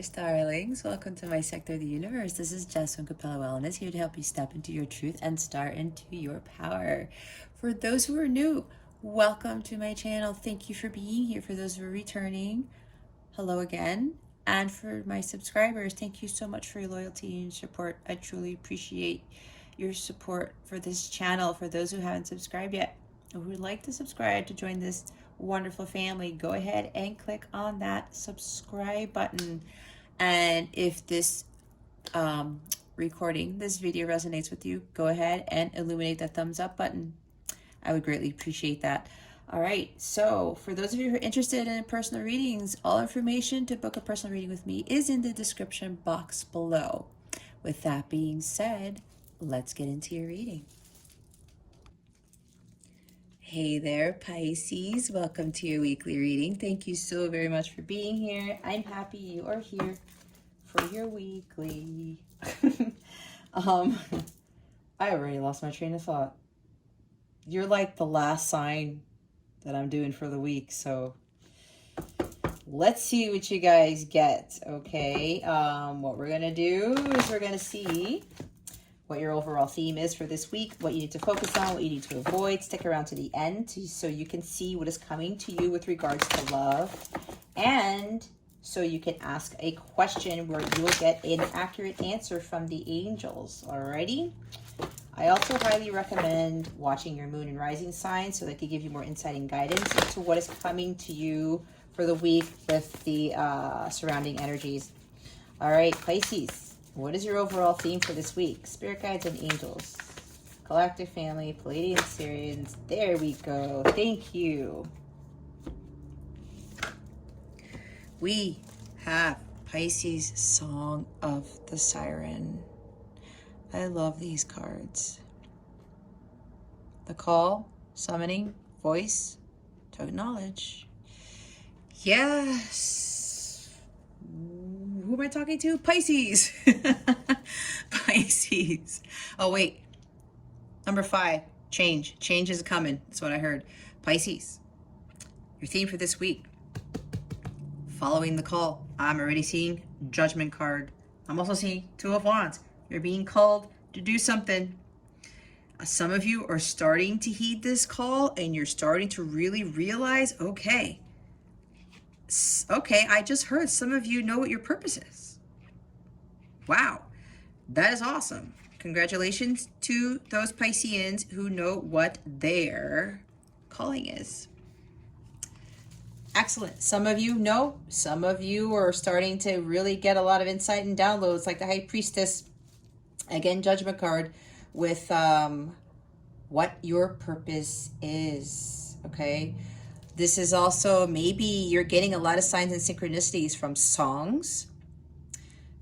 starlings. Welcome to my sector of the universe. This is Jess from Capella Wellness, here to help you step into your truth and start into your power. For those who are new, welcome to my channel. Thank you for being here. For those who are returning, hello again. And for my subscribers, thank you so much for your loyalty and support. I truly appreciate your support for this channel. For those who haven't subscribed yet, who would like to subscribe to join this wonderful family, go ahead and click on that subscribe button. And if this this video resonates with you, go ahead and illuminate that thumbs up button. I would greatly appreciate that. All right, so for those of you who are interested in personal readings, all information to book a personal reading with me is in the description box below. With that being said, let's get into your reading. Hey there, Pisces. Welcome to your weekly reading. Thank you so very much for being here. I'm happy you are here for your weekly. I already lost my train of thought. You're like the last sign that I'm doing for the week, so let's see what you guys get, okay? What we're gonna do is we're gonna see what your overall theme is for this week, what you need to focus on, what you need to avoid. Stick around to the end so you can see what is coming to you with regards to love, and so you can ask a question where you will get an accurate answer from the angels. Alrighty? I also highly recommend watching your moon and rising signs so that can give you more insight and guidance into what is coming to you for the week with the surrounding energies. All right, Pisces. What is your overall theme for this week? Spirit guides and angels. Galactic family, Palladian Syrians. There we go. Thank you. We have Pisces Song of the Siren. I love these cards. The call, summoning, voice, to acknowledge. Yes. Who am I talking to? Pisces. Pisces. Oh, wait. Number 5, change. Change is coming. That's what I heard. Pisces. Your theme for this week. Following the call. I'm already seeing Judgment card. I'm also seeing 2 of Wands. You're being called to do something. Some of you are starting to heed this call and you're starting to really realize, okay, I just heard some of you know what your purpose is. Wow, that is awesome. Congratulations to those Pisceans who know what their calling is. Excellent. Some of you know, some of you are starting to really get a lot of insight and downloads, like the High Priestess. Again, Judgment card with what your purpose is, okay? This is also, maybe you're getting a lot of signs and synchronicities from songs,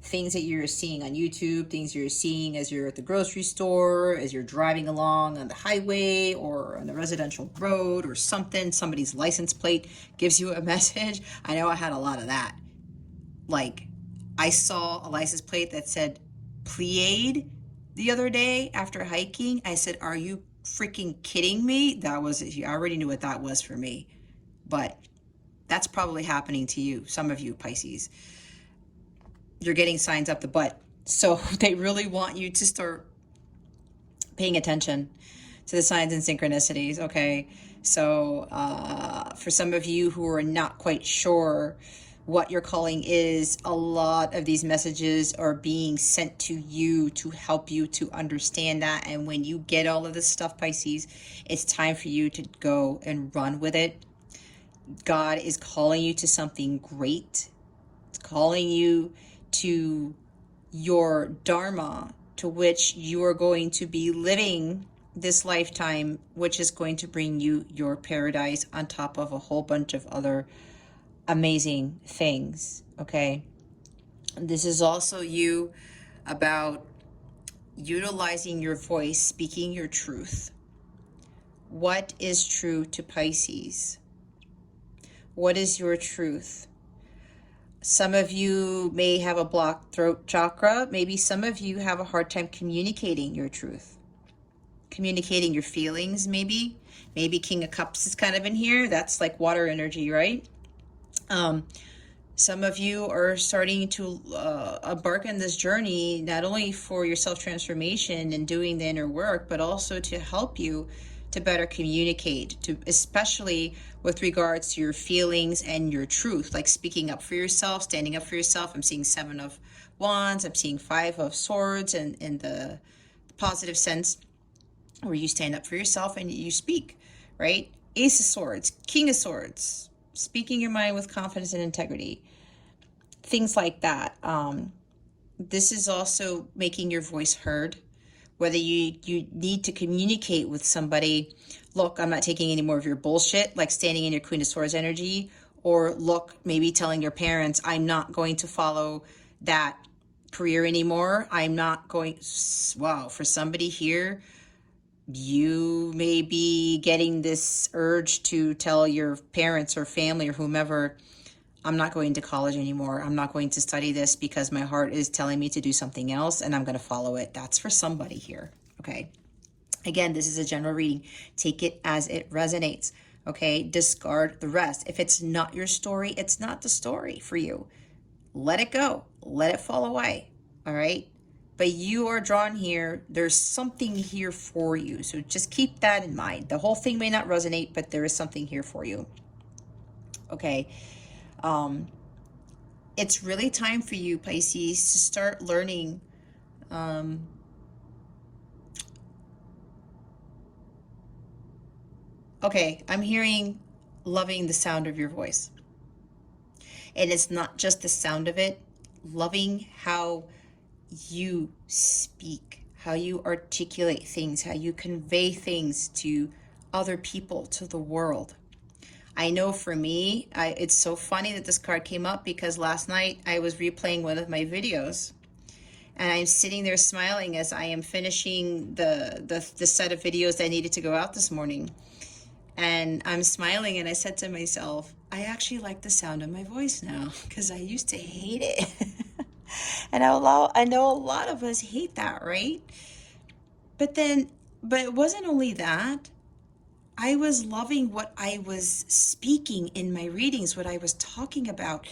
things that you're seeing on YouTube, things you're seeing as you're at the grocery store, as you're driving along on the highway or on the residential road or something. Somebody's license plate gives you a message. I know I had a lot of that. Like, I saw a license plate that said Pleiade the other day after hiking. I said, are you freaking kidding me? That was, I already knew what that was for me. But that's probably happening to you, some of you Pisces. You're getting signs up the butt. So they really want you to start paying attention to the signs and synchronicities, okay? So for some of you who are not quite sure what your calling is, a lot of these messages are being sent to you to help you to understand that. And when you get all of this stuff, Pisces, it's time for you to go and run with it. God is calling you to something great. It's calling you to your dharma, to which you are going to be living this lifetime, which is going to bring you your paradise on top of a whole bunch of other amazing things, okay? This is also you about utilizing your voice, speaking your truth. What is true to Pisces? What is your truth? Some of you may have a blocked throat chakra. Maybe some of you have a hard time communicating your truth. Communicating your feelings, maybe. Maybe King of Cups is kind of in here. That's like water energy, right? Some of you are starting to embark on this journey, not only for your self-transformation and doing the inner work, but also to help you to better communicate, to especially with regards to your feelings and your truth, like speaking up for yourself, standing up for yourself. I'm seeing 7 of Wands. I'm seeing 5 of Swords in the positive sense, where you stand up for yourself and you speak, right? Ace of Swords, King of Swords, speaking your mind with confidence and integrity, things like that. This is also making your voice heard. Whether you need to communicate with somebody, look, I'm not taking any more of your bullshit, like standing in your Queen of Swords energy, or look, maybe telling your parents, I'm not going to follow that career anymore. I'm not going, wow, for somebody here, you may be getting this urge to tell your parents or family or whomever, I'm not going to college anymore. I'm not going to study this because my heart is telling me to do something else and I'm going to follow it. That's for somebody here. Okay. Again, this is a general reading. Take it as it resonates. Okay. Discard the rest. If it's not your story, it's not the story for you. Let it go. Let it fall away. All right. But you are drawn here. There's something here for you. So just keep that in mind. The whole thing may not resonate, but there is something here for you. Okay. It's really time for you, Pisces, to start learning okay, I'm hearing loving the sound of your voice. And it's not just the sound of it, loving how you speak, how you articulate things, how you convey things to other people, to the world. I know for me, it's so funny that this card came up because last night I was replaying one of my videos and I'm sitting there smiling as I am finishing the set of videos that needed to go out this morning. And I'm smiling and I said to myself, I actually like the sound of my voice now because I used to hate it. And I know a lot of us hate that, right? But it wasn't only that. I was loving what I was speaking in my readings, what I was talking about,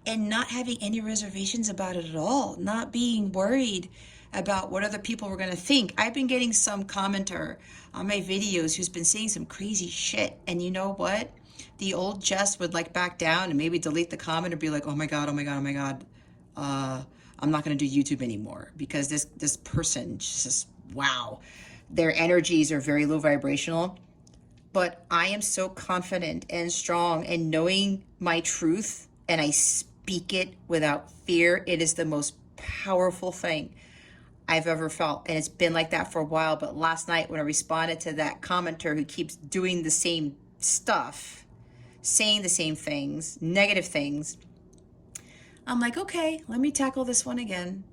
and not having any reservations about it at all, not being worried about what other people were going to think. I've been getting some commenter on my videos who's been saying some crazy shit. And you know what? The old Jess would like back down and maybe delete the comment or be like, oh my God, oh my God, oh my God. I'm not going to do YouTube anymore because this person just, wow. Their energies are very low vibrational. But I am so confident and strong in knowing my truth, and I speak it without fear. It is the most powerful thing I've ever felt. And it's been like that for a while. But last night when I responded to that commenter who keeps doing the same stuff, saying the same things, negative things, I'm like, okay, let me tackle this one again.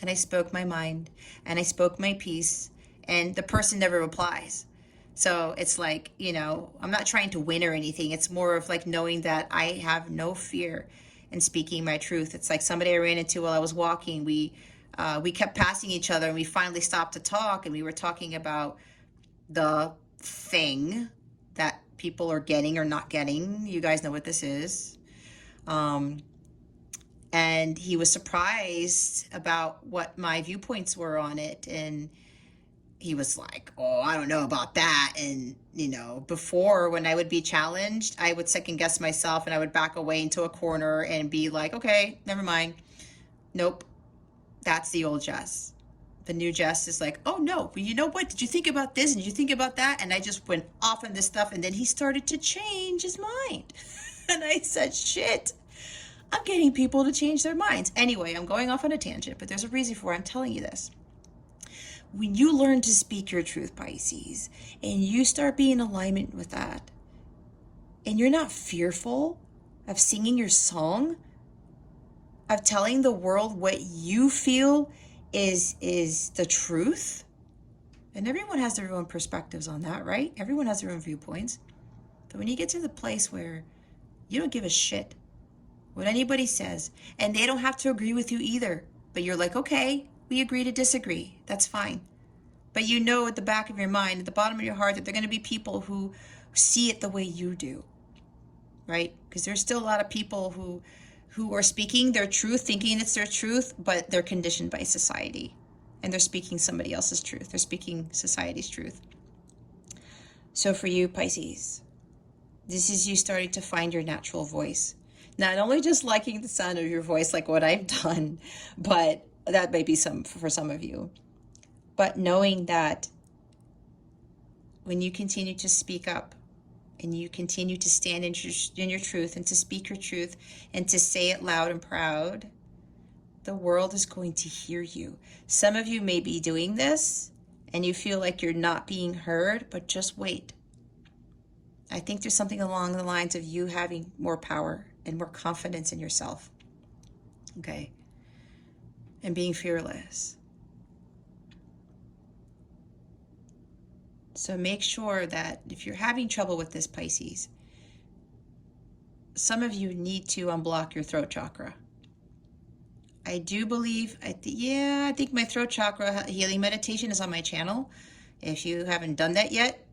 And I spoke my mind and I spoke my piece, and the person never replies. So it's like, you know, I'm not trying to win or anything. It's more of like knowing that I have no fear in speaking my truth. It's like somebody I ran into while I was walking. We kept passing each other and we finally stopped to talk, and we were talking about the thing that people are getting or not getting. You guys know what this is. And he was surprised about what my viewpoints were on it. And he was like, oh, I don't know about that. And, you know, before when I would be challenged, I would second guess myself and I would back away into a corner and be like, okay, never mind. Nope. That's the old Jess. The new Jess is like, oh no, but you know what? Did you think about this? And did you think about that? And I just went off on this stuff. And then he started to change his mind. And I said, shit, I'm getting people to change their minds. Anyway, I'm going off on a tangent, but there's a reason for why I'm telling you this. When you learn to speak your truth, Pisces, and you start being in alignment with that, and you're not fearful of singing your song, of telling the world what you feel is the truth, and everyone has their own perspectives on that, right? Everyone has their own viewpoints. But when you get to the place where you don't give a shit what anybody says, and they don't have to agree with you either, but you're like, okay, we agree to disagree. That's fine. But you know at the back of your mind, at the bottom of your heart, that there are going to be people who see it the way you do, right? Because there's still a lot of people who who are speaking their truth, thinking it's their truth, but they're conditioned by society. And they're speaking somebody else's truth. They're speaking society's truth. So for you, Pisces, this is you starting to find your natural voice. Not only just liking the sound of your voice, like what I've done, but that may be for some of you. But knowing that when you continue to speak up and you continue to stand in your truth and to speak your truth and to say it loud and proud, the world is going to hear you. Some of you may be doing this and you feel like you're not being heard, but just wait. I think there's something along the lines of you having more power and more confidence in yourself. Okay? And being fearless. So make sure that if you're having trouble with this, Pisces, some of you need to unblock your throat chakra. I do believe, I think my throat chakra healing meditation is on my channel. If you haven't done that yet,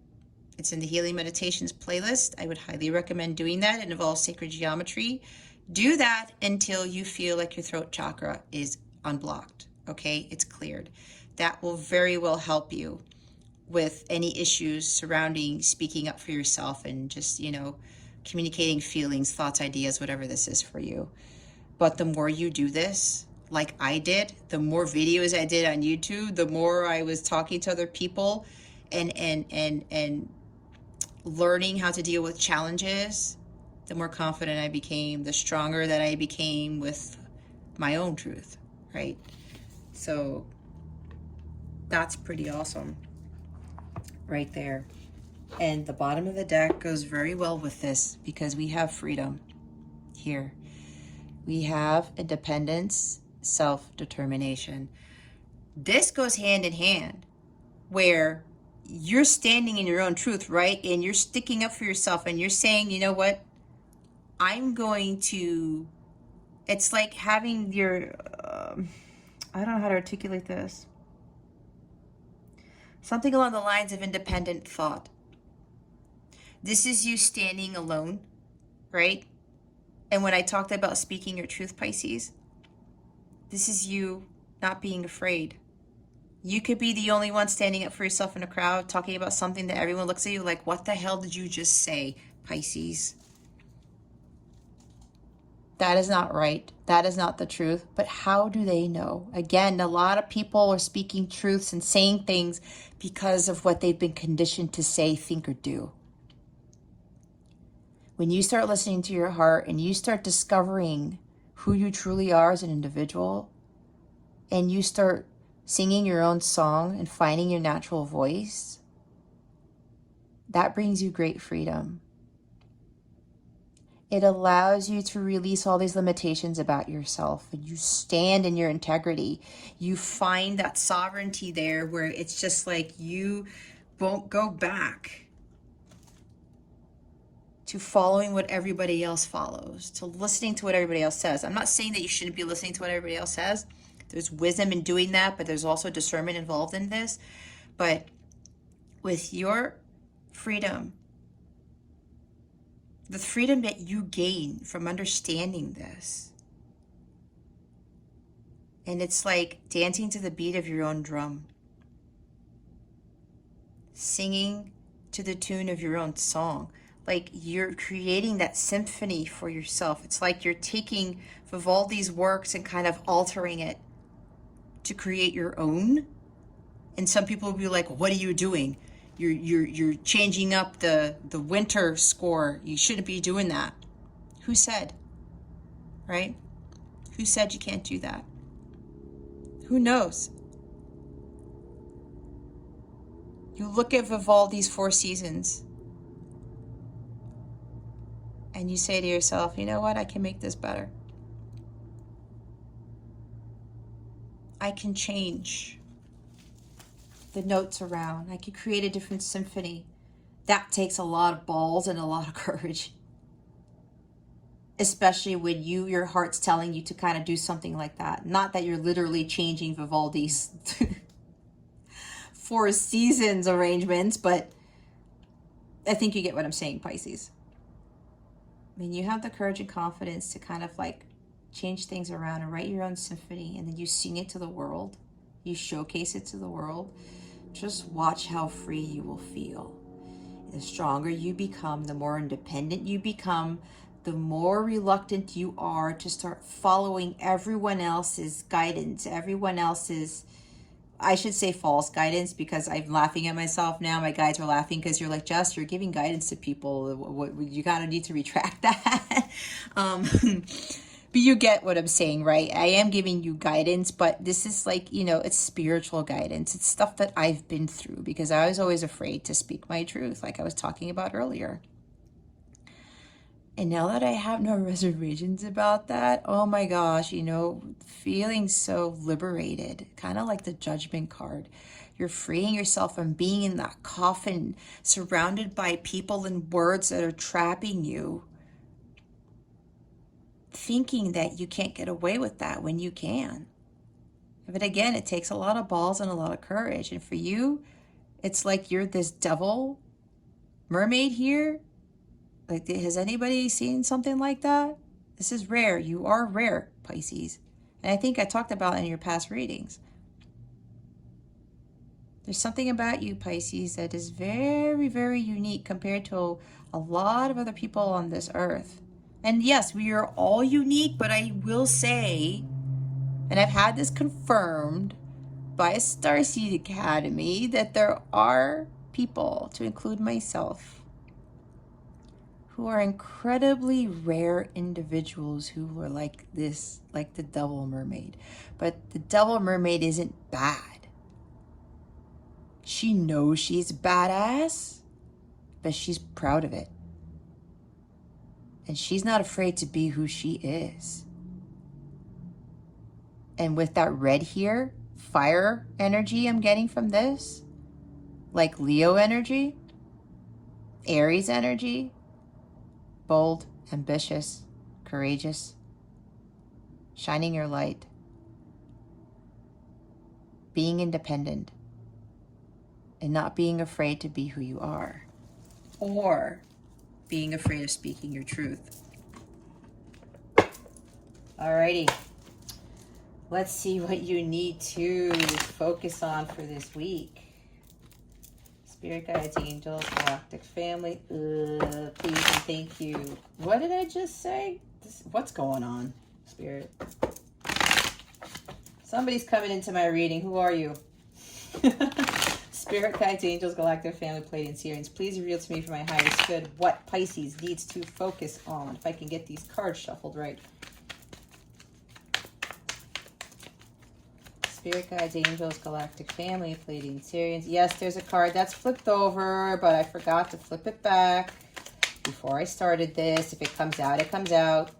it's in the Healing Meditations playlist. I would highly recommend doing that. It involves sacred geometry. Do that until you feel like your throat chakra is unblocked, okay? It's cleared. That will very well help you with any issues surrounding speaking up for yourself and just, communicating feelings, thoughts, ideas, whatever this is for you. But the more you do this, like I did, the more videos I did on YouTube, the more I was talking to other people and learning how to deal with challenges, the more confident I became, the stronger that I became with my own truth, right? So that's pretty awesome right there. And the bottom of the deck goes very well with this because we have freedom here. We have independence, self-determination. This goes hand in hand where you're standing in your own truth, right? And you're sticking up for yourself and you're saying, you know what? I'm going to, it's like having your, I don't know how to articulate this. Something along the lines of independent thought. This is you standing alone, right? And when I talked about speaking your truth, Pisces, this is you not being afraid. You could be the only one standing up for yourself in a crowd, talking about something that everyone looks at you like, what the hell did you just say, Pisces? That is not right. That is not the truth. But how do they know? Again, a lot of people are speaking truths and saying things because of what they've been conditioned to say, think, or do. When you start listening to your heart and you start discovering who you truly are as an individual, and you start singing your own song and finding your natural voice, that brings you great freedom. It allows you to release all these limitations about yourself, and you stand in your integrity. You find that sovereignty there where it's just like you won't go back to following what everybody else follows, to listening to what everybody else says. I'm not saying that you shouldn't be listening to what everybody else says. There's wisdom in doing that, but there's also discernment involved in this. But with your freedom, the freedom that you gain from understanding this, and it's like dancing to the beat of your own drum, singing to the tune of your own song. Like you're creating that symphony for yourself. It's like you're taking Vivaldi's works and kind of altering it to create your own. And some people will be like, what are you doing? You're changing up the winter score. You shouldn't be doing that. Who said? Right? Who said you can't do that? Who knows? You look at Vivaldi's Four Seasons and you say to yourself, you know what? I can make this better. I can change the notes around. I can create a different symphony. That takes a lot of balls and a lot of courage. Especially when your heart's telling you to kind of do something like that. Not that you're literally changing Vivaldi's Four Seasons arrangements, but I think you get what I'm saying, Pisces. I mean, you have the courage and confidence to kind of like change things around and write your own symphony, and then you sing it to the world, you showcase it to the world, just watch how free you will feel. The stronger you become, the more independent you become, the more reluctant you are to start following everyone else's guidance, everyone else's, I should say false guidance, because I'm laughing at myself now. My guides are laughing because you're like, Jess, you're giving guidance to people. What you gotta need to retract that. But you get what I'm saying, right? I am giving you guidance, but this is like, it's spiritual guidance. It's stuff that I've been through because I was always afraid to speak my truth, like I was talking about earlier. And now that I have no reservations about that, oh my gosh, feeling so liberated, kind of like the Judgment card. You're freeing yourself from being in that coffin, surrounded by people and words that are trapping you, thinking that you can't get away with that when you can. But again, it takes a lot of balls and a lot of courage. And for you, it's like you're this devil mermaid here. Like, has anybody seen something like that? This is rare. You are rare, Pisces. And I think I talked about it in your past readings. There's something about you, Pisces, that is very, very unique compared to a lot of other people on this earth. And yes, we are all unique, but I will say, and I've had this confirmed by a Starseed Academy, that there are people, to include myself, who are incredibly rare individuals who are like this, like the Devil Mermaid. But the Devil Mermaid isn't bad. She knows she's badass, but she's proud of it. And she's not afraid to be who she is. And with that red here, fire energy I'm getting from this, like Leo energy, Aries energy, bold, ambitious, courageous, shining your light, being independent, and not being afraid to be who you are, or being afraid of speaking your truth. Alrighty, let's see what you need to focus on for this week. Spirit guides, angels, galactic family, please and thank you. What did I just say? What's going on, Spirit? Somebody's coming into my reading. Who are you? Spirit guides, angels, galactic family, Pleiadian Sirians, please reveal to me for my highest good what Pisces needs to focus on. If I can get these cards shuffled right. Spirit guides, angels, galactic family, Pleiadian Sirians. Yes, there's a card that's flipped over, but I forgot to flip it back before I started this. If it comes out, it comes out.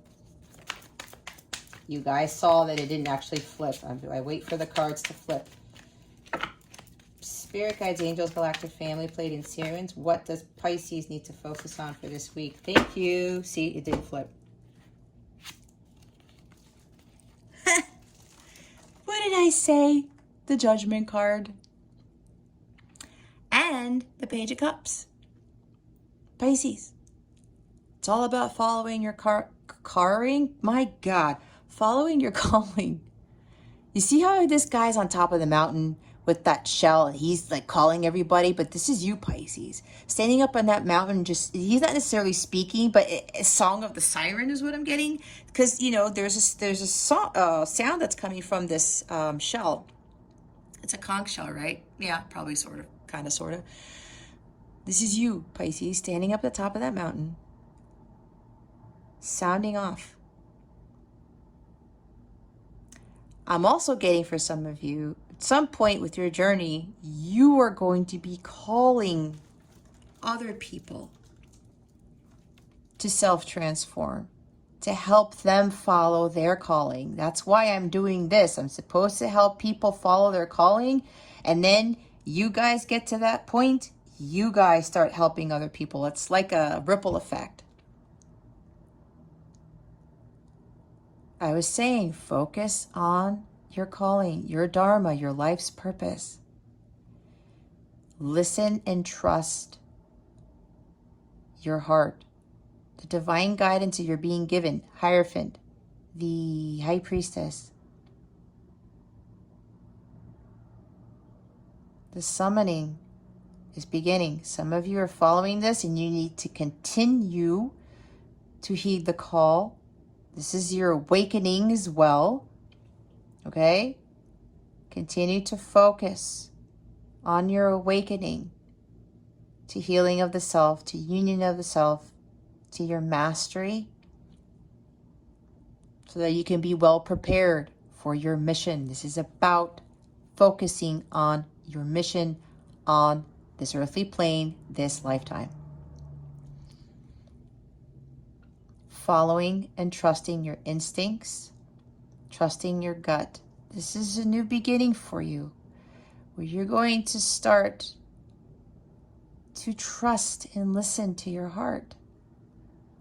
You guys saw that it didn't actually flip. I wait for the cards to flip. Spirit guides, angels, galactic family, Pleiadian Sirians. What does Pisces need to focus on for this week? Thank you. See, it didn't flip. What did I say? The Judgment card. And the Page of Cups. Pisces. It's all about following your calling. My God. Following your calling. You see how this guy's on top of the mountain with that shell and he's like calling everybody, but this is you, Pisces. Standing up on that mountain, he's not necessarily speaking, but a song of the siren is what I'm getting. Because, there's a sound that's coming from this shell. It's a conch shell, right? Yeah, probably, sort of, kind of, sort of. This is you, Pisces, standing up at the top of that mountain, sounding off. I'm also getting for some of you, at some point with your journey, you are going to be calling other people to self-transform, to help them follow their calling. That's why I'm doing this. I'm supposed to help people follow their calling. And then you guys get to that point, you guys start helping other people. It's like a ripple effect. I was saying, focus on your calling, your dharma, your life's purpose. Listen and trust your heart, the divine guidance that you're being given, Hierophant, the High Priestess. The summoning is beginning. Some of you are following this and you need to continue to heed the call. This is your awakening as well. Okay? Continue to focus on your awakening to healing of the self, to union of the self, to your mastery, so that you can be well prepared for your mission. This is about focusing on your mission on this earthly plane, this lifetime. Following and trusting your instincts, trusting your gut. This is a new beginning for you, where you're going to start to trust and listen to your heart.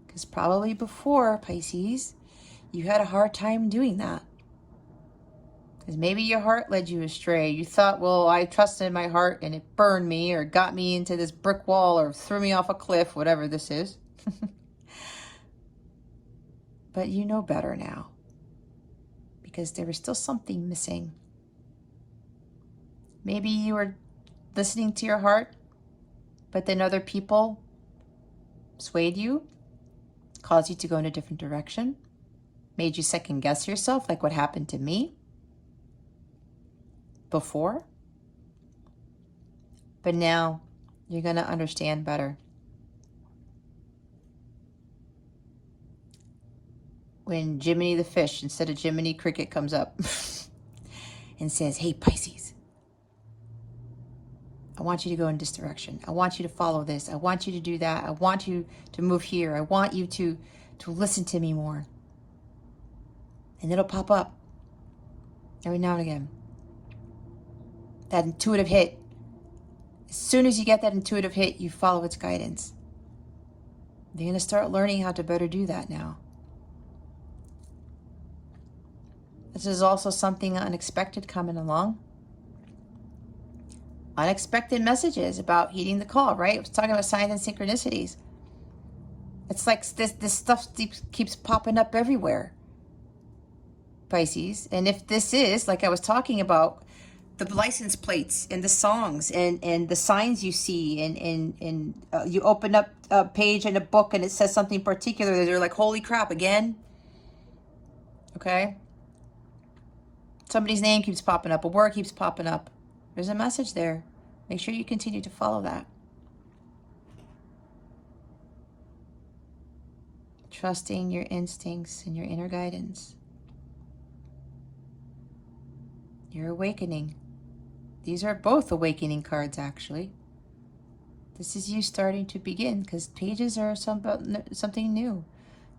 Because probably before, Pisces, you had a hard time doing that. Because maybe your heart led you astray. You thought, well, I trusted my heart and it burned me or got me into this brick wall or threw me off a cliff, whatever this is. But you know better now, because there was still something missing. Maybe you were listening to your heart, but then other people swayed you, caused you to go in a different direction, made you second guess yourself, like what happened to me before. But now you're going to understand better. When Jiminy the fish instead of Jiminy Cricket comes up and says, hey, Pisces, I want you to go in this direction. I want you to follow this. I want you to do that. I want you to move here. I want you to listen to me more. And it'll pop up every now and again. That intuitive hit. As soon as you get that intuitive hit, you follow its guidance. You're going to start learning how to better do that now. This is also something unexpected coming along. Unexpected messages about heeding the call, right? I was talking about signs and synchronicities. It's like this stuff keeps popping up everywhere, Pisces. And if this is, like I was talking about, the license plates and the songs and the signs you see and you open up a page in a book and it says something particular that you're like, holy crap, again? Okay? Somebody's name keeps popping up, a word keeps popping up. There's a message there. Make sure you continue to follow that. Trusting your instincts and your inner guidance. Your awakening. These are both awakening cards, actually. This is you starting to begin, because pages are something new.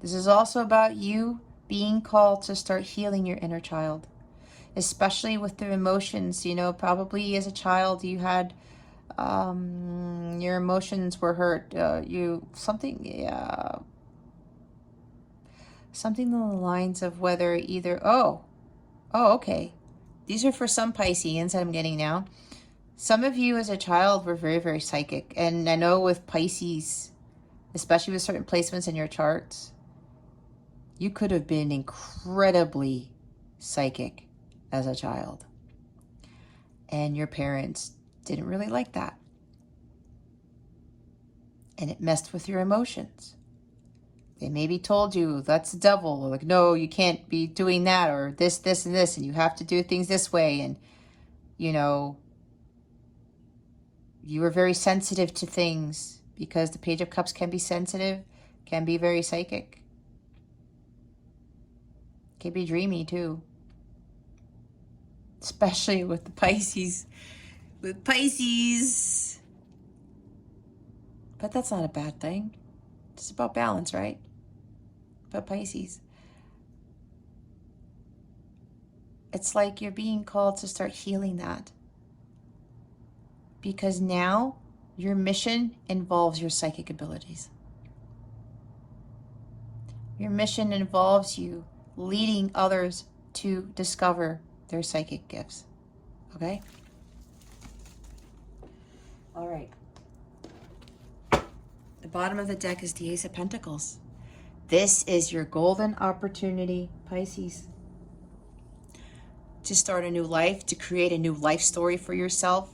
This is also about you being called to start healing your inner child. Especially with the emotions, probably as a child you had, your emotions were hurt. Something along the lines of whether either, okay. These are for some Pisceans that I'm getting now. Some of you as a child were very, very psychic. And I know with Pisces, especially with certain placements in your charts, you could have been incredibly psychic as a child. And your parents didn't really like that. And it messed with your emotions. They maybe told you, that's the devil. Or like, no, you can't be doing that. Or this, and this. And you have to do things this way. And, you were very sensitive to things. Because the Page of Cups can be sensitive. Can be very psychic. Can be dreamy too. Especially with the Pisces. With Pisces. But that's not a bad thing. It's about balance, right? But Pisces. It's like you're being called to start healing that. Because now your mission involves your psychic abilities. Your mission involves you leading others to discover their psychic gifts. Okay? All right. The bottom of the deck is the Ace of Pentacles. This is your golden opportunity, Pisces, to start a new life, to create a new life story for yourself.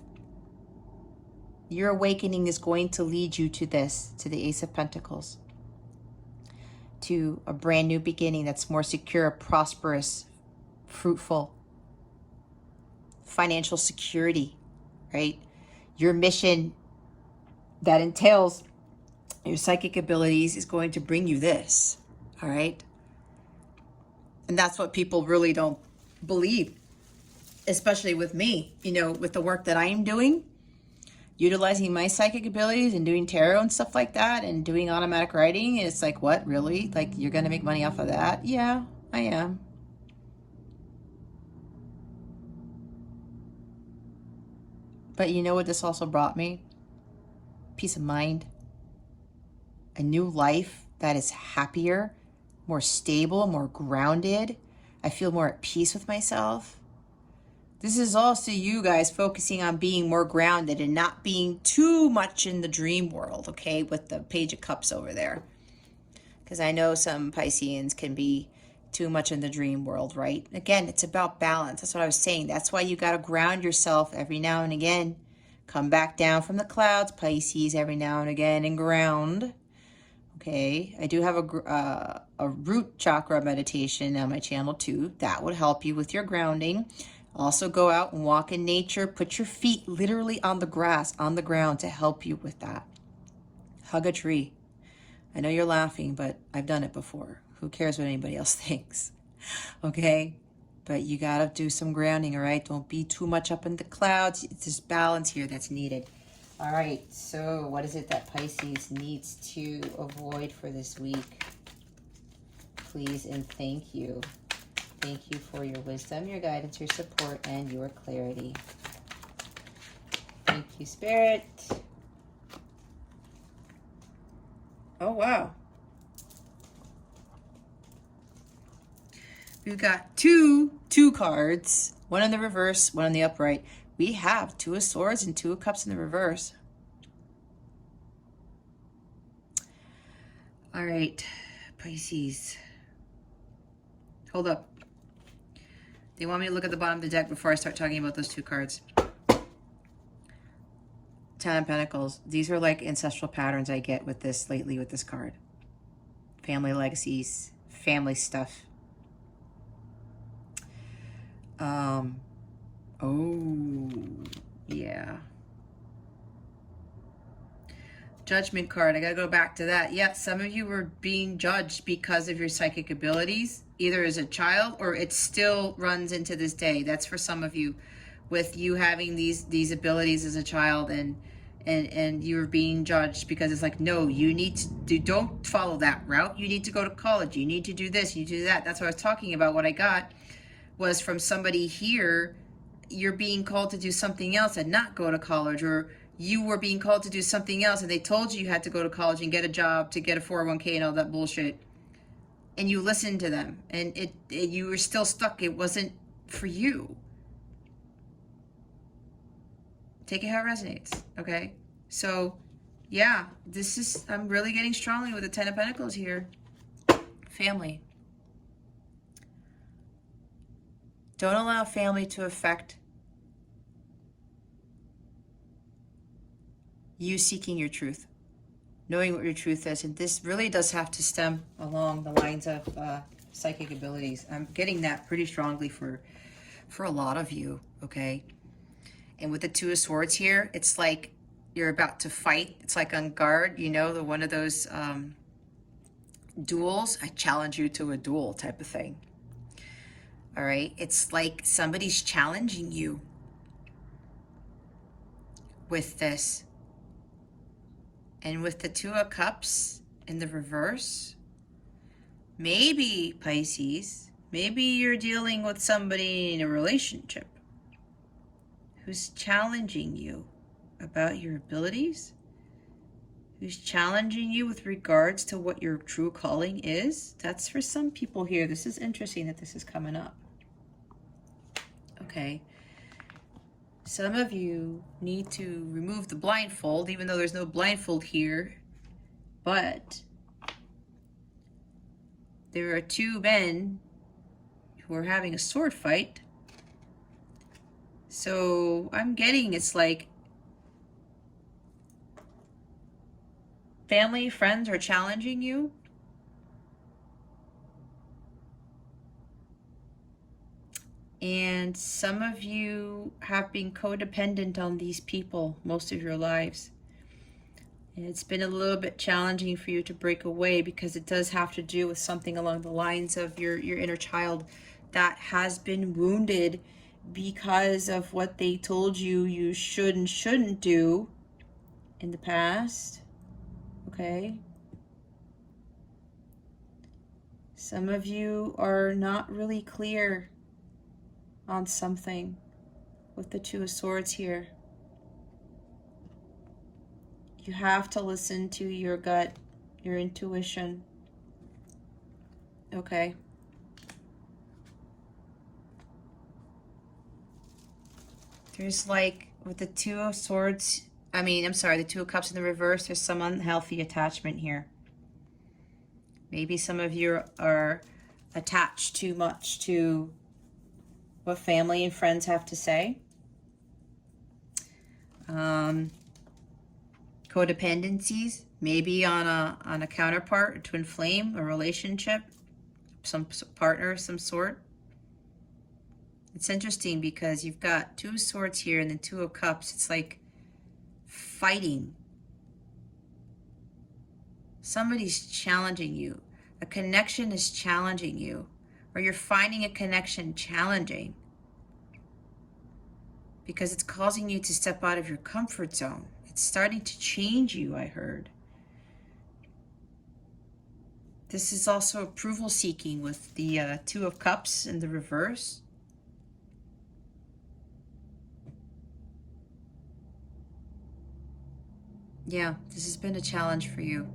Your awakening is going to lead you to this, to the Ace of Pentacles, to a brand new beginning that's more secure, prosperous, fruitful, financial security, right? Your mission that entails your psychic abilities is going to bring you this, all right? And that's what people really don't believe, especially with me, you know, with the work that I am doing, utilizing my psychic abilities and doing tarot and stuff like that and doing automatic writing. It's like, what, really? Like, you're going to make money off of that? Yeah, I am. But you know what this also brought me? Peace of mind. A new life that is happier, more stable, more grounded. I feel more at peace with myself. This is also you guys focusing on being more grounded and not being too much in the dream world, okay, with the Page of Cups over there. Because I know some Pisceans can be too much in the dream world, right? Again, it's about balance. That's what I was saying. That's why you got to ground yourself every now and again. Come back down from the clouds, Pisces, every now and again, and ground. Okay, I do have a root chakra meditation on my channel too. That would help you with your grounding. Also go out and walk in nature. Put your feet literally on the grass, on the ground, to help you with that. Hug a tree. I know you're laughing, but I've done it before. Who cares what anybody else thinks? Okay? But you got to do some grounding, all right? Don't be too much up in the clouds. It's this balance here that's needed. All right, so what is it that Pisces needs to avoid for this week? Please and thank you. Thank you for your wisdom, your guidance, your support, and your clarity. Thank you, Spirit. Oh, wow. We've got two cards, one in the reverse, one in the upright. We have Two of Swords and Two of Cups in the reverse. All right, Pisces. Hold up. They want me to look at the bottom of the deck before I start talking about those two cards. Ten of Pentacles. These are like ancestral patterns I get with this lately with this card. Family legacies, family stuff. Oh, yeah. Judgment card. I gotta go back to that. Yeah, some of you were being judged because of your psychic abilities, either as a child or it still runs into this day. That's for some of you, with you having these abilities as a child, and you're being judged because it's like, no, you need to don't follow that route. You need to go to college. You need to do this. You need to do that. That's what I was talking about. What I got was from somebody here. You're being called to do something else and not go to college, or you were being called to do something else and they told you had to go to college and get a job to get a 401k and all that bullshit. And you listened to them and you were still stuck. It wasn't for you. Take it how it resonates, okay? So, yeah, I'm really getting strongly with the Ten of Pentacles here. Family. Don't allow family to affect you seeking your truth, knowing what your truth is. And this really does have to stem along the lines of psychic abilities. I'm getting that pretty strongly for a lot of you, okay? And with the Two of Swords here, it's like you're about to fight. It's like on guard, you know, one of those duels. I challenge you to a duel type of thing. All right? It's like somebody's challenging you with this. And with the Two of Cups in the reverse, maybe, Pisces, maybe you're dealing with somebody in a relationship who's challenging you about your abilities, who's challenging you with regards to what your true calling is. That's for some people here. This is interesting that this is coming up. Okay. Some of you need to remove the blindfold, even though there's no blindfold here. But there are two men who are having a sword fight. So I'm getting it's like family, friends are challenging you. And some of you have been codependent on these people most of your lives. And it's been a little bit challenging for you to break away because it does have to do with something along the lines of your inner child that has been wounded because of what they told you you should and shouldn't do in the past. Okay? Some of you are not really clear on something with the Two of Swords here. You have to listen to your gut, your intuition. Okay? There's like, with the Two of Swords, the Two of Cups in the reverse, there's some unhealthy attachment here. Maybe some of you are attached too much to what family and friends have to say. Codependencies, maybe on a counterpart, a twin flame, a relationship, some partner of some sort. It's interesting because you've got Two of Swords here and then Two of Cups. It's like fighting. Somebody's challenging you. A connection is challenging you. Or you're finding a connection challenging. Because it's causing you to step out of your comfort zone. It's starting to change you, I heard. This is also approval seeking with the Two of Cups in the reverse. Yeah, this has been a challenge for you.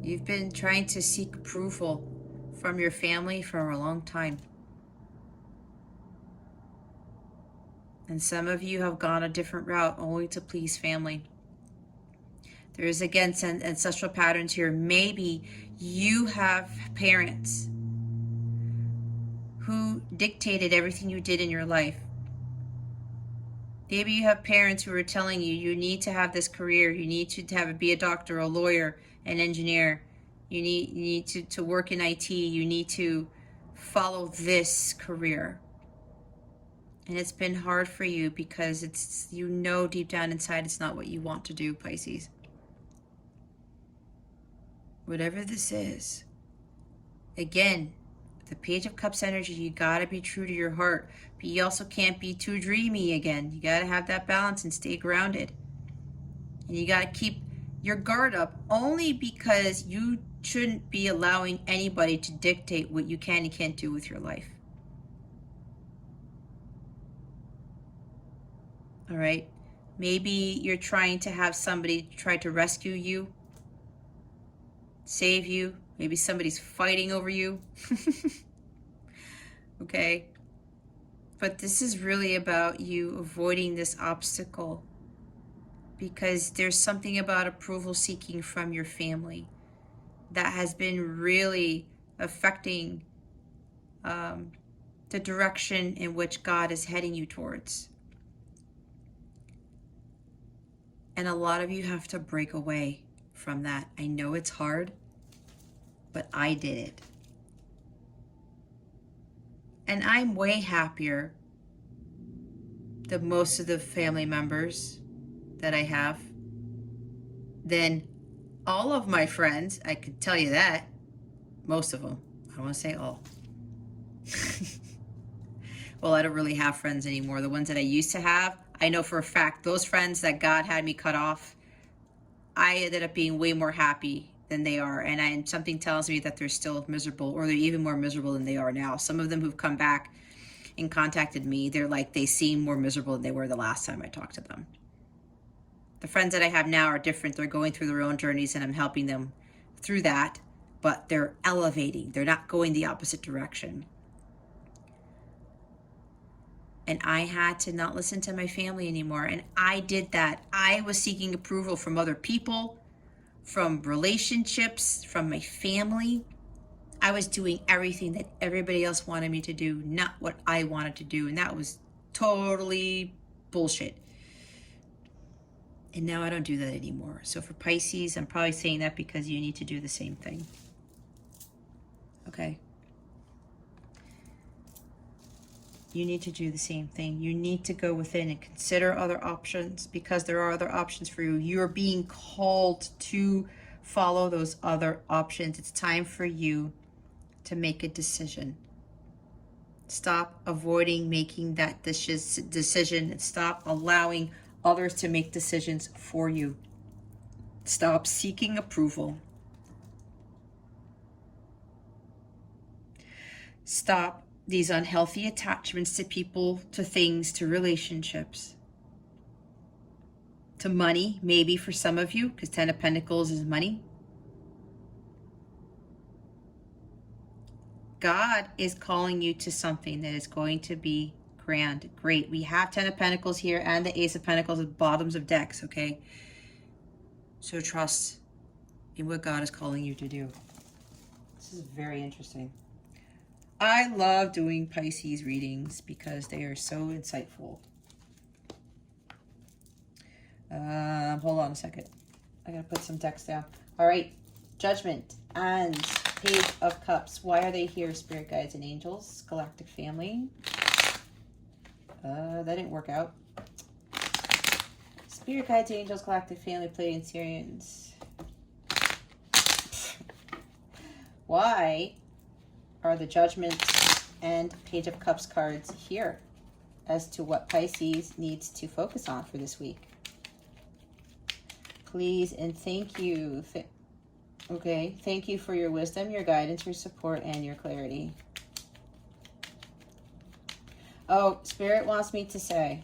You've been trying to seek approval from your family for a long time. And some of you have gone a different route only to please family. There is, again, ancestral patterns here. Maybe you have parents who dictated everything you did in your life. Maybe you have parents who are telling you, you need to have this career, you need to be a doctor, a lawyer, an engineer, you need to work in IT, you need to follow this career. And it's been hard for you because it's, you know, deep down inside it's not what you want to do, Pisces. Whatever this is, again, the Page of Cups energy, you gotta be true to your heart, but you also can't be too dreamy again. You gotta have that balance and stay grounded. And you gotta keep your guard up, only because you shouldn't be allowing anybody to dictate what you can and can't do with your life. All right? Maybe you're trying to have somebody try to rescue you, save you. Maybe somebody's fighting over you. Okay? But this is really about you avoiding this obstacle, because there's something about approval seeking from your family that has been really affecting the direction in which God is heading you towards. And a lot of you have to break away from that. I know it's hard, but I did it. And I'm way happier than most of the family members that I have, than all of my friends. I could tell you that. Most of them. I don't want to say all. Well, I don't really have friends anymore. The ones that I used to have, I know for a fact, those friends that God had me cut off, I ended up being way more happy than they are. And something tells me that they're still miserable, or they're even more miserable than they are now. Some of them who've come back and contacted me, they're like, they seem more miserable than they were the last time I talked to them. The friends that I have now are different. They're going through their own journeys and I'm helping them through that, but they're elevating. They're not going the opposite direction. And I had to not listen to my family anymore. And I did that. I was seeking approval from other people, from relationships, from my family. I was doing everything that everybody else wanted me to do, not what I wanted to do. And that was totally bullshit. And now I don't do that anymore. So for Pisces, I'm probably saying that because you need to do the same thing. Okay? You need to do the same thing. You need to go within and consider other options, because there are other options for you. You're being called to follow those other options. It's time for you to make a decision. Stop avoiding making that decision and stop allowing others to make decisions for you. Stop seeking approval. Stop these unhealthy attachments to people, to things, to relationships, to money, maybe for some of you, because 10 of Pentacles is money. God is calling you to something that is going to be grand, great. We have 10 of Pentacles here and the Ace of Pentacles at bottoms of decks, okay? So trust in what God is calling you to do. This is very interesting. I love doing Pisces readings because they are so insightful. Hold on a second. I gotta put some decks down. All right, Judgment and Page of Cups. Why are they here? Spirit guides and angels, galactic family. That didn't work out. Spirit guides, angels, galactic family, Pleiadian Syrians. Why are the Judgment and Page of Cups cards here as to what Pisces needs to focus on for this week? Please and thank you. Okay, thank you for your wisdom, your guidance, your support, and your clarity. Oh, Spirit wants me to say,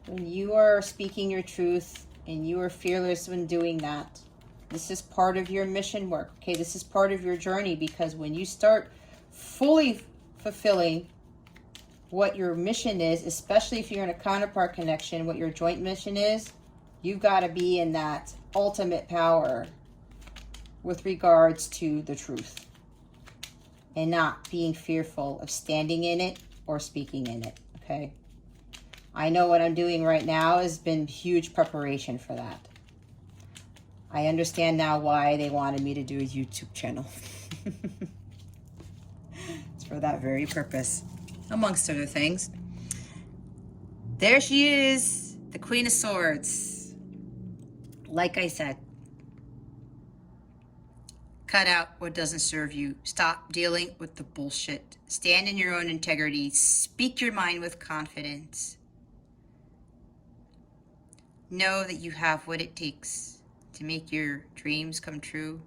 when you are speaking your truth and you are fearless when doing that, this is part of your mission work. Okay, this is part of your journey, because when you start fully fulfilling what your mission is, especially if you're in a counterpart connection, what your joint mission is, you've got to be in that ultimate power with regards to the truth and not being fearful of standing in it or speaking in it, okay? I know what I'm doing right now has been huge preparation for that. I understand now why they wanted me to do a YouTube channel. It's for that very purpose, amongst other things. There she is, the Queen of Swords. Like I said, cut out what doesn't serve you. Stop dealing with the bullshit. Stand in your own integrity. Speak your mind with confidence. Know that you have what it takes to make your dreams come true.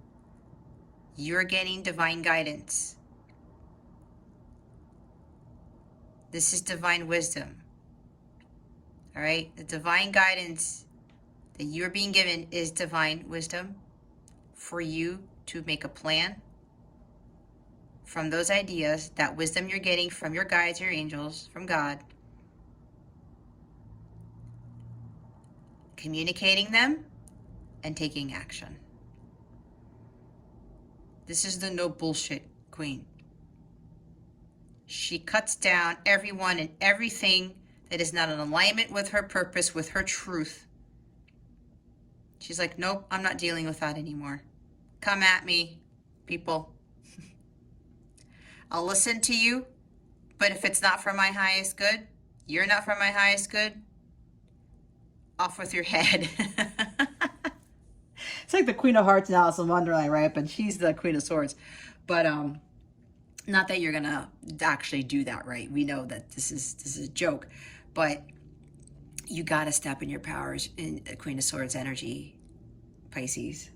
You're getting divine guidance. This is divine wisdom. All right? The divine guidance that you're being given is divine wisdom for you to make a plan from those ideas, that wisdom you're getting from your guides, your angels, from God, communicating them and taking action. This is the no bullshit queen. She cuts down everyone and everything that is not in alignment with her purpose, with her truth. She's like, nope, I'm not dealing with that anymore. Come at me, people. I'll listen to you, but if it's not for my highest good, you're not for my highest good, off with your head. It's like the Queen of Hearts and Alice in Wonderland, right? But she's the Queen of Swords. But not that you're gonna actually do that, right? We know that this is a joke, but you gotta step in your powers in Queen of Swords energy, Pisces.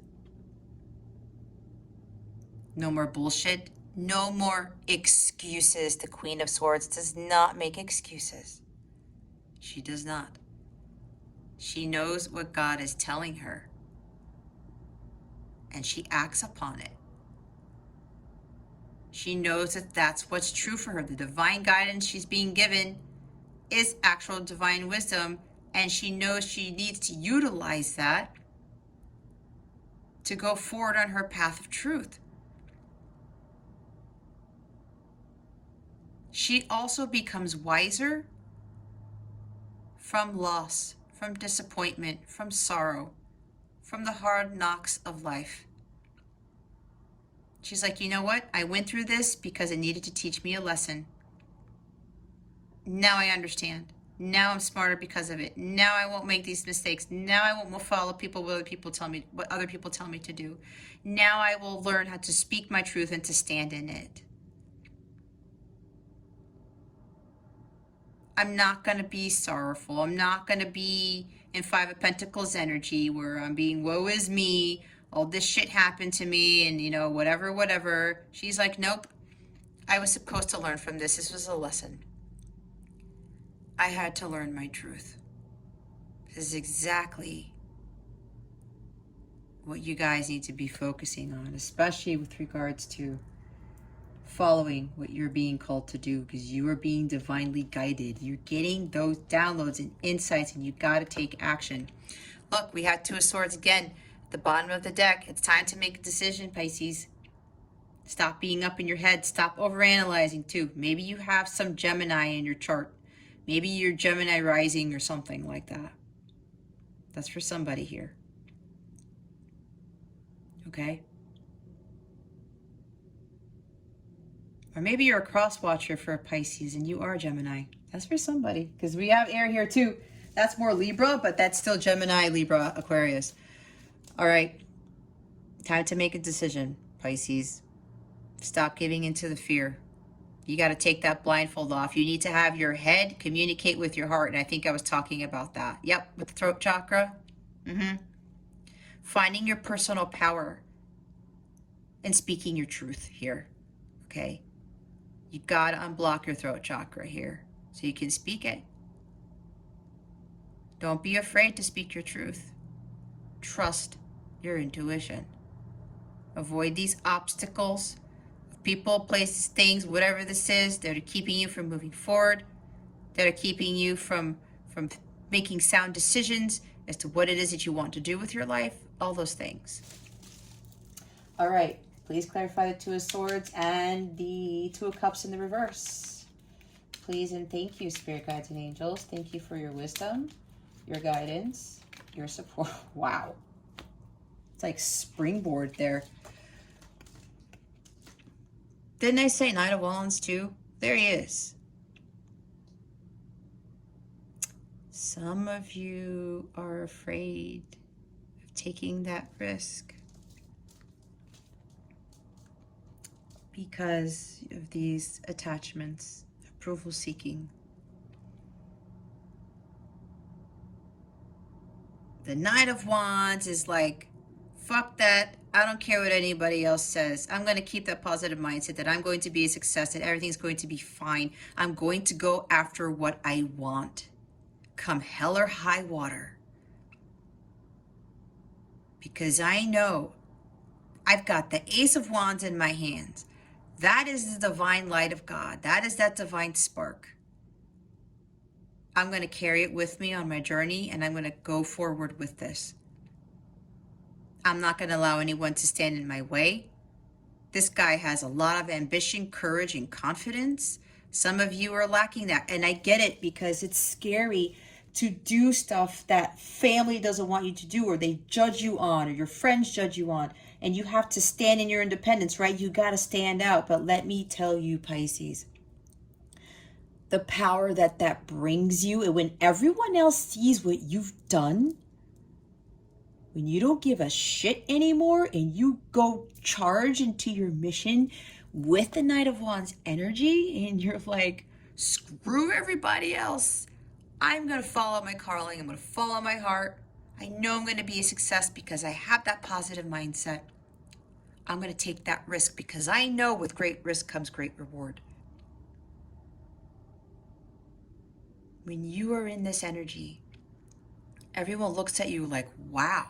No more bullshit. No more excuses. The Queen of Swords does not make excuses. She does not. She knows what God is telling her, and she acts upon it. She knows that that's what's true for her. The divine guidance she's being given is actual divine wisdom, and she knows she needs to utilize that to go forward on her path of truth. she also becomes wiser from loss, from disappointment, from sorrow, from the hard knocks of life. She's like, you know what? I went through this because it needed to teach me a lesson. Now I understand. Now I'm smarter because of it. Now I won't make these mistakes. Now I won't follow what other people tell me to do. Now I will learn how to speak my truth and to stand in it. I'm not going to be sorrowful. I'm not going to be in Five of Pentacles energy where I'm being woe is me. All this shit happened to me and, whatever. She's like, nope. I was supposed to learn from this. This was a lesson. I had to learn my truth. This is exactly what you guys need to be focusing on, especially with regards to following what you're being called to do, because you are being divinely guided. You're getting those downloads and insights, and you got to take action. Look, we have Two of Swords again at the bottom of the deck. It's time to make a decision, Pisces. Stop being up in your head. Stop overanalyzing too. Maybe you have some Gemini in your chart. Maybe you're Gemini rising or something like that. That's for somebody here. Okay? Or maybe you're a cross watcher for a Pisces and you are Gemini. That's for somebody. Because we have air here too. That's more Libra, but that's still Gemini, Libra, Aquarius. All right. Time to make a decision, Pisces. Stop giving into the fear. You got to take that blindfold off. You need to have your head communicate with your heart. And I think I was talking about that. Yep, with the throat chakra. Finding your personal power and speaking your truth here. Okay? You got to unblock your throat chakra here so you can speak it. Don't be afraid to speak your truth. Trust your intuition. Avoid these obstacles. People, places, things, whatever this is, that are keeping you from moving forward, that are keeping you from making sound decisions as to what it is that you want to do with your life, all those things. All right, please clarify the Two of Swords and the Two of Cups in the reverse. Please and thank you, Spirit Guides and Angels. Thank you for your wisdom, your guidance, your support. Wow. It's like springboard there. Didn't I say Knight of Wands too? There he is. Some of you are afraid of taking that risk because of these attachments, approval seeking. The Knight of Wands is like, fuck that. I don't care what anybody else says. I'm going to keep that positive mindset that I'm going to be a success, that everything's going to be fine. I'm going to go after what I want. Come hell or high water. Because I know I've got the Ace of Wands in my hands. That is the divine light of God. That is that divine spark. I'm going to carry it with me on my journey, and I'm going to go forward with this. I'm not going to allow anyone to stand in my way. This guy has a lot of ambition, courage, and confidence. Some of you are lacking that. And I get it because it's scary to do stuff that family doesn't want you to do, or they judge you on, or your friends judge you on. And you have to stand in your independence, right? You got to stand out. But let me tell you, Pisces, the power that brings you, and when everyone else sees what you've done, when you don't give a shit anymore and you go charge into your mission with the Knight of Wands energy, and you're like, screw everybody else. I'm going to follow my calling. I'm going to follow my heart. I know I'm going to be a success because I have that positive mindset. I'm going to take that risk because I know with great risk comes great reward. When you are in this energy, everyone looks at you like, wow.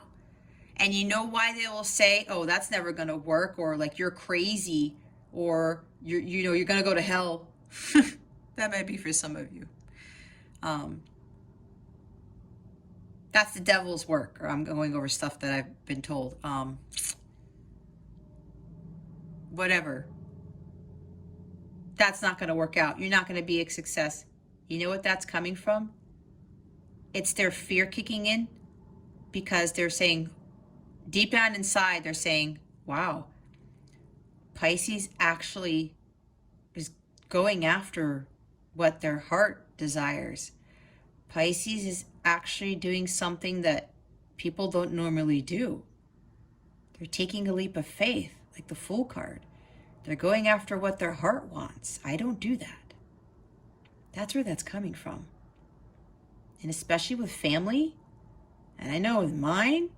And you know why they will say, oh, that's never going to work, or like you're crazy, or you're going to go to hell. That might be for some of you. That's the devil's work, or I'm going over stuff that I've been told. Whatever. that's not going to work out. You're not going to be a success. You know what that's coming from? It's their fear kicking in, because they're saying, deep down inside, they're saying, wow, Pisces actually is going after what their heart desires. Pisces is actually doing something that people don't normally do. They're taking a leap of faith, like the Fool card. They're going after what their heart wants. I don't do that. That's where that's coming from. And especially with family, and I know with mine,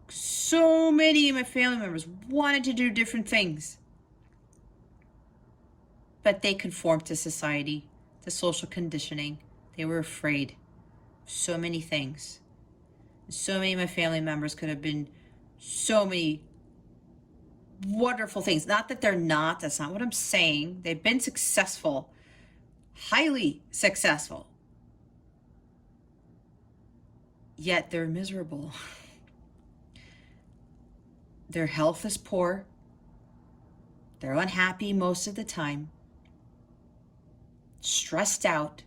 so many of my family members wanted to do different things, but they conformed to society, to social conditioning. They were afraid. So many things. So many of my family members could have been so many wonderful things. Not that they're not, that's not what I'm saying. They've been successful, highly successful, yet they're miserable. Their health is poor. They're unhappy most of the time, stressed out,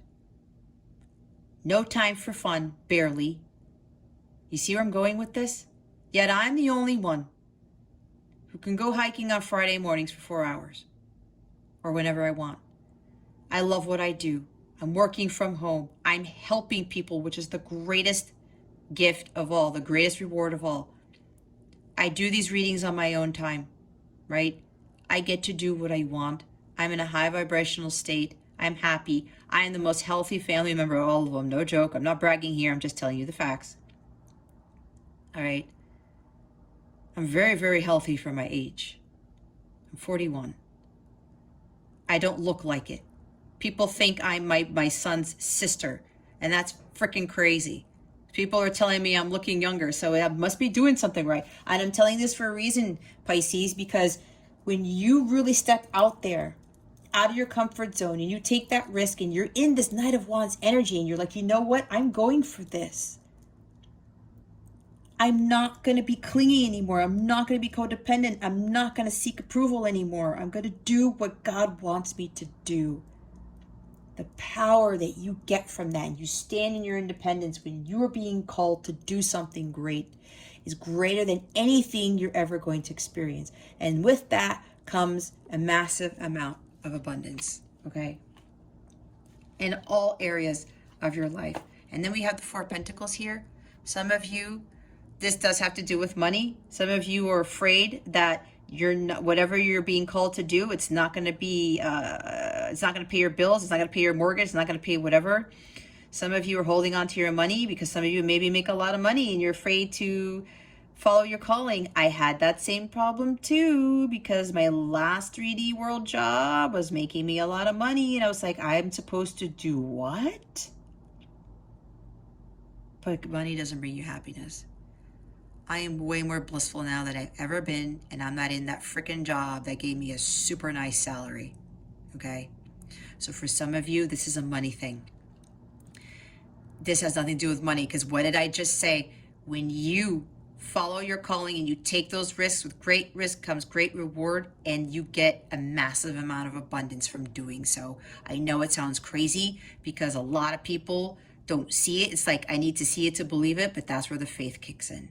no time for fun, barely. You see where I'm going with this? Yet I'm the only one who can go hiking on Friday mornings for 4 hours, or whenever I want. I love what I do. I'm working from home. I'm helping people, which is the greatest gift of all, the greatest reward of all. I do these readings on my own time, right? I get to do what I want. I'm in a high vibrational state. I'm happy. I am the most healthy family member of all of them. No joke. I'm not bragging here. I'm just telling you the facts. All right. I'm very, very healthy for my age. I'm 41. I don't look like it. People think I'm my son's sister, and that's freaking crazy. People are telling me I'm looking younger, so I must be doing something right. And I'm telling this for a reason, Pisces, because when you really step out there, out of your comfort zone, and you take that risk, and you're in this Knight of Wands energy, and you're like, you know what? I'm going for this. I'm not going to be clingy anymore. I'm not going to be codependent. I'm not going to seek approval anymore. I'm going to do what God wants me to do. The power that you get from that, and you stand in your independence when you are being called to do something great, is greater than anything you're ever going to experience. And with that comes a massive amount of abundance, okay? In all areas of your life. And then we have the Four of Pentacles here. Some of you, this does have to do with money. Some of you are afraid that you're not, whatever you're being called to do, it's not going to be, it's not going to pay your bills. It's not going to pay your mortgage. It's not going to pay whatever. Some of you are holding on to your money because some of you maybe make a lot of money and you're afraid to follow your calling. I had that same problem too, because my last 3D world job was making me a lot of money. And I was like, I'm supposed to do what? But money doesn't bring you happiness. I am way more blissful now than I've ever been, and I'm not in that freaking job that gave me a super nice salary, okay? So for some of you, this is a money thing. This has nothing to do with money, because what did I just say? When you follow your calling and you take those risks, with great risk comes great reward, and you get a massive amount of abundance from doing so. I know it sounds crazy because a lot of people don't see it. It's like, I need to see it to believe it, but that's where the faith kicks in.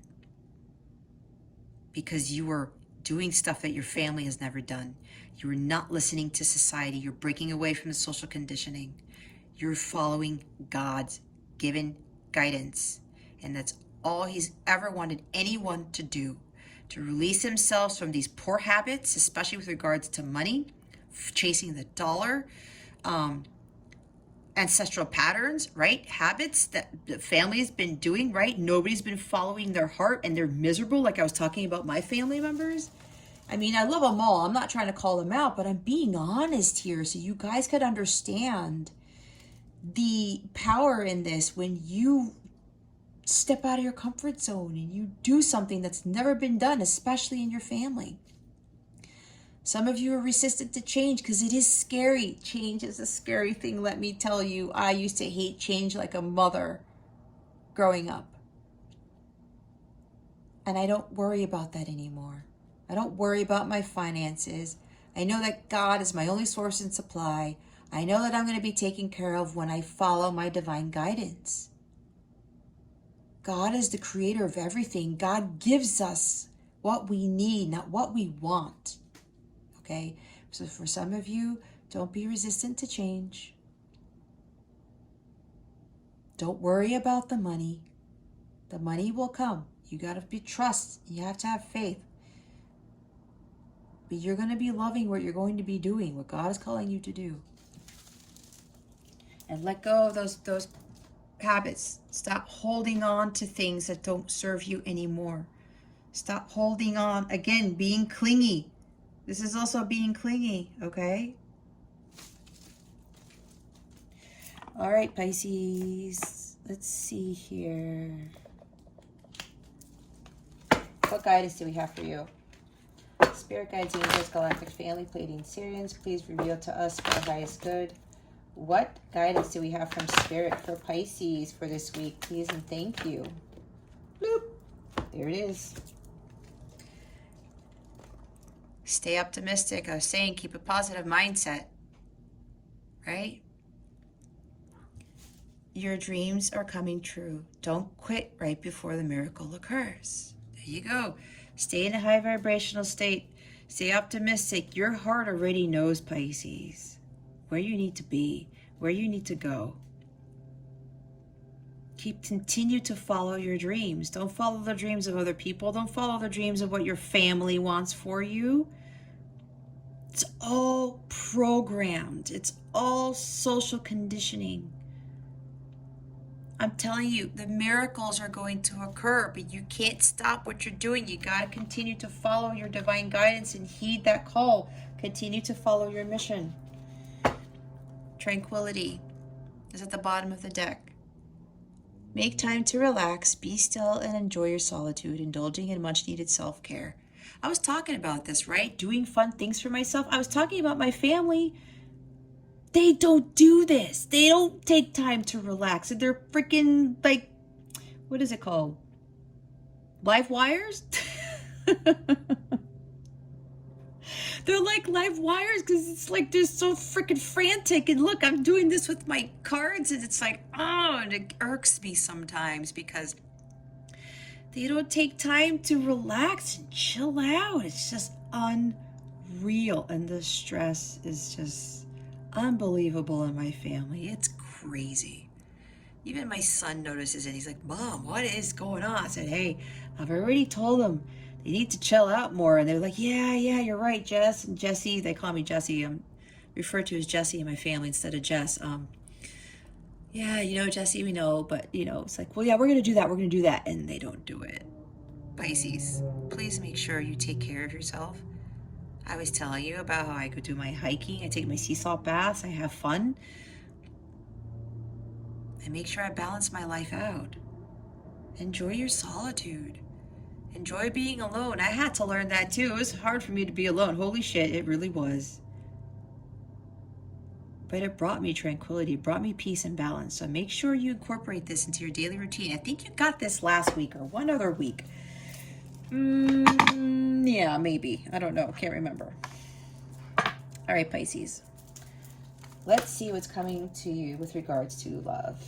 Because you are doing stuff that your family has never done. You are not listening to society. You're breaking away from the social conditioning. You're following God's given guidance. And that's all he's ever wanted anyone to do. To release themselves from these poor habits, especially with regards to money, chasing the dollar, ancestral patterns, right? Habits that the family has been doing, right? Nobody's been following their heart and they're miserable, like I was talking about my family members. I mean, I love them all. I'm not trying to call them out, but I'm being honest here so you guys could understand the power in this when you step out of your comfort zone and you do something that's never been done, especially in your family. Some of you are resistant to change because it is scary. Change is a scary thing, let me tell you. I used to hate change like a mother growing up. And I don't worry about that anymore. I don't worry about my finances. I know that God is my only source and supply. I know that I'm going to be taken care of when I follow my divine guidance. God is the creator of everything. God gives us what we need, not what we want. Okay? So for some of you, don't be resistant to change. Don't worry about the money. The money will come. You got to be trust. You have to have faith. But you're going to be loving what you're going to be doing, what God is calling you to do. And let go of those habits. Stop holding on to things that don't serve you anymore. Stop holding on. Again, being clingy. This is also being clingy, okay? All right, Pisces. Let's see here. What guidance do we have for you? Spirit guides, angels, galactic family, Pleiadian Sirians, please reveal to us for our highest good. What guidance do we have from Spirit for Pisces for this week? Please and thank you. Bloop. There it is. Stay optimistic. I was saying keep a positive mindset. Right? Your dreams are coming true. Don't quit right before the miracle occurs. There you go. Stay in a high vibrational state. Stay optimistic. Your heart already knows, Pisces, where you need to be, where you need to go. Continue to follow your dreams. Don't follow the dreams of other people. Don't follow the dreams of what your family wants for you. It's all programmed. It's all social conditioning. I'm telling you, the miracles are going to occur, but you can't stop what you're doing. You got to continue to follow your divine guidance and heed that call. Continue to follow your mission. Tranquility is at the bottom of the deck. Make time to relax, be still, and enjoy your solitude, indulging in much-needed self-care. I was talking about this, right? Doing fun things for myself. I was talking about my family. They don't do this. They don't take time to relax. They're freaking like, what is it called? Live wires? They're like live wires because it's like they're so freaking frantic. And look, I'm doing this with my cards and it's like, oh, and it irks me sometimes because they don't take time to relax and chill out. It's just unreal. And the stress is just unbelievable in my family. It's crazy. Even my son notices it. He's like, Mom, what is going on? I said, hey, I've already told them they need to chill out more. And they're like, yeah, you're right, Jess. And Jessie, they call me Jessie. I'm referred to as Jessie in my family instead of Jess. Yeah, Jessie, we know. But, it's like, well, yeah, we're going to do that. We're going to do that. And they don't do it. Pisces, please make sure you take care of yourself. I was telling you about how I could do my hiking. I take my sea salt baths. I have fun. I make sure I balance my life out. Enjoy your solitude. Enjoy being alone. I had to learn that too. It was hard for me to be alone. Holy shit, it really was. But it brought me tranquility. It brought me peace and balance. So make sure you incorporate this into your daily routine. I think you got this last week or one other week. Yeah, maybe. I don't know. Can't remember. All right, Pisces. Let's see what's coming to you with regards to love.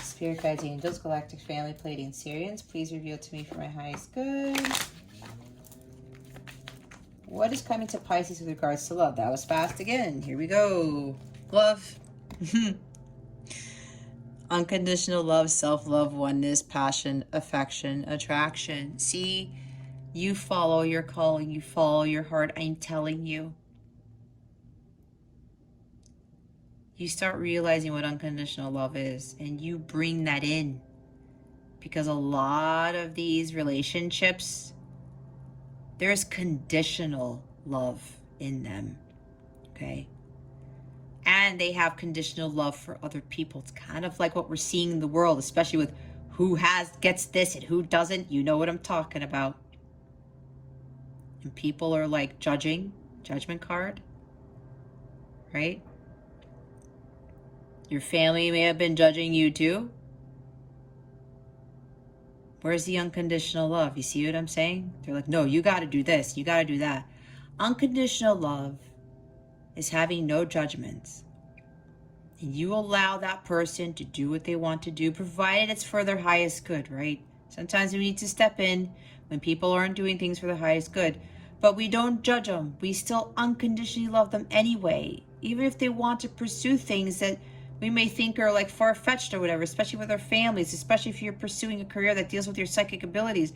Spirit guides, angels, galactic family, Pleiadian Sirians, please reveal to me for my highest good. What is coming to Pisces with regards to love? That was fast again. Here we go. Love. Unconditional love, self-love, oneness, passion, affection, attraction. See, you follow your calling. You follow your heart. I'm telling you. You start realizing what unconditional love is, and you bring that in. Because a lot of these relationships, there's conditional love in them. Okay? And they have conditional love for other people. It's kind of like what we're seeing in the world, especially with who gets this and who doesn't. You know what I'm talking about. And people are like judgment card, right? Your family may have been judging you too. Where's the unconditional love? You see what I'm saying? They're like, no, you got to do this. You got to do that. Unconditional love is having no judgments. And you allow that person to do what they want to do, provided it's for their highest good, right? Sometimes we need to step in when people aren't doing things for their highest good. But we don't judge them. We still unconditionally love them anyway. Even if they want to pursue things that we may think are like far-fetched or whatever, especially with our families, especially if you're pursuing a career that deals with your psychic abilities,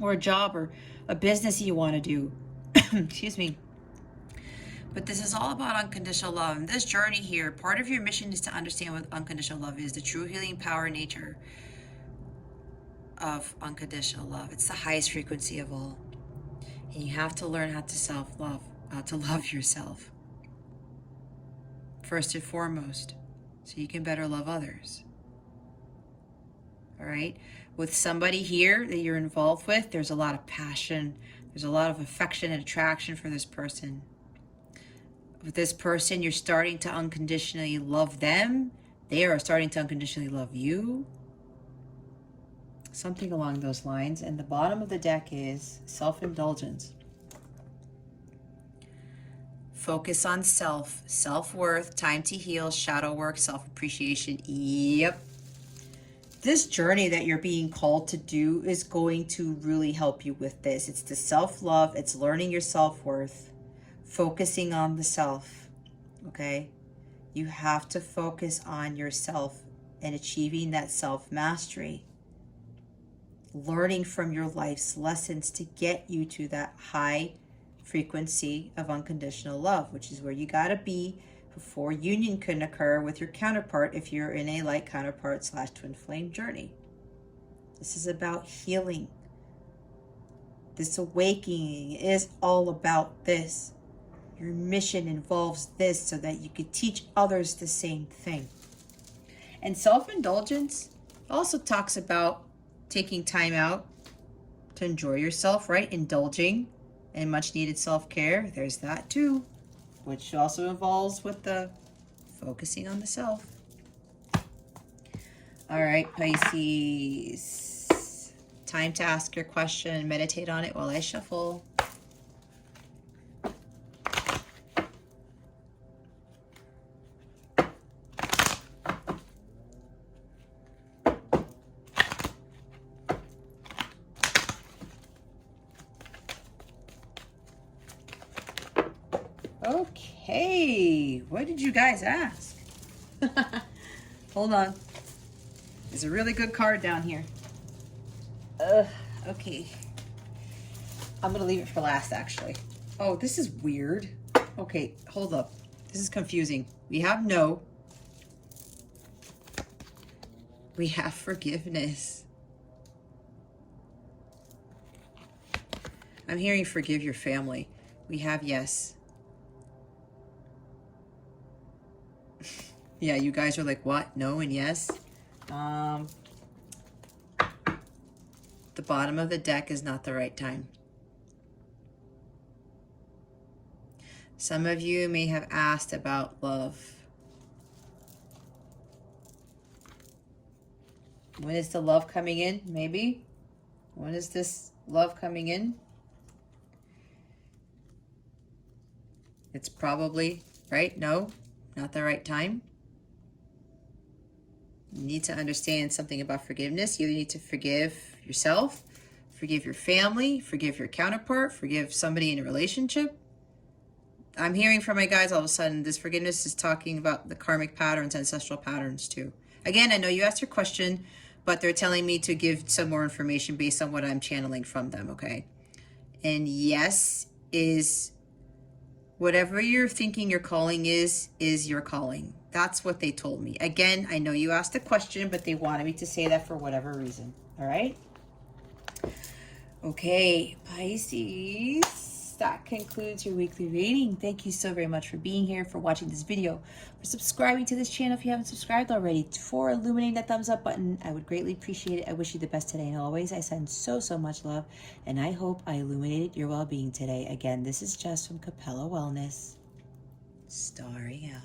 or a job or a business you want to do. Excuse me. But this is all about unconditional love. And this journey here, part of your mission is to understand what unconditional love is, the true healing power nature of unconditional love. It's the highest frequency of all. And you have to learn how to self-love, to love yourself. First and foremost, so you can better love others. All right? With somebody here that you're involved with, there's a lot of passion. There's a lot of affection and attraction for this person. With this person, you're starting to unconditionally love them. They are starting to unconditionally love you. Something along those lines. And the bottom of the deck is self-indulgence. Focus on self, self-worth, time to heal, shadow work, self-appreciation. Yep. This journey that you're being called to do is going to really help you with this. It's the self-love. It's learning your self-worth. Focusing on the self, okay? You have to focus on yourself and achieving that self-mastery. Learning from your life's lessons to get you to that high frequency of unconditional love, which is where you gotta be before union can occur with your counterpart if you're in a light counterpart / twin flame journey. This is about healing. This awakening is all about this. Your mission involves this so that you could teach others the same thing. And self-indulgence also talks about taking time out to enjoy yourself, right? Indulging in much needed self-care. There's that too, which also involves with the focusing on the self. All right, Pisces. Time to ask your question and meditate on it while I shuffle. Okay, what did you guys ask? Hold on. There's a really good card down here. Okay. I'm going to leave it for last, actually. Oh, this is weird. Okay, hold up. This is confusing. We have no. We have forgiveness. I'm hearing forgive your family. We have yes. Yeah, you guys are like, what? No and yes? The bottom of the deck is not the right time. Some of you may have asked about love. When is the love coming in? Maybe. When is this love coming in? It's probably, right? No, not the right time. You need to understand something about forgiveness. You need to forgive yourself, forgive your family, forgive your counterpart, forgive somebody in a relationship. I'm hearing from my guys all of a sudden, this forgiveness is talking about the karmic patterns, ancestral patterns too. Again, I know you asked your question, but they're telling me to give some more information based on what I'm channeling from them, okay? And yes is whatever you're thinking your calling is your calling. That's what they told me. Again, I know you asked a question, but they wanted me to say that for whatever reason. All right? Okay, Pisces. That concludes your weekly reading. Thank you so very much for being here, for watching this video, for subscribing to this channel if you haven't subscribed already, for illuminating that thumbs up button. I would greatly appreciate it. I wish you the best today and always. I send so much love, and I hope I illuminated your well-being today. Again, this is Jess from Capella Wellness. Starring out.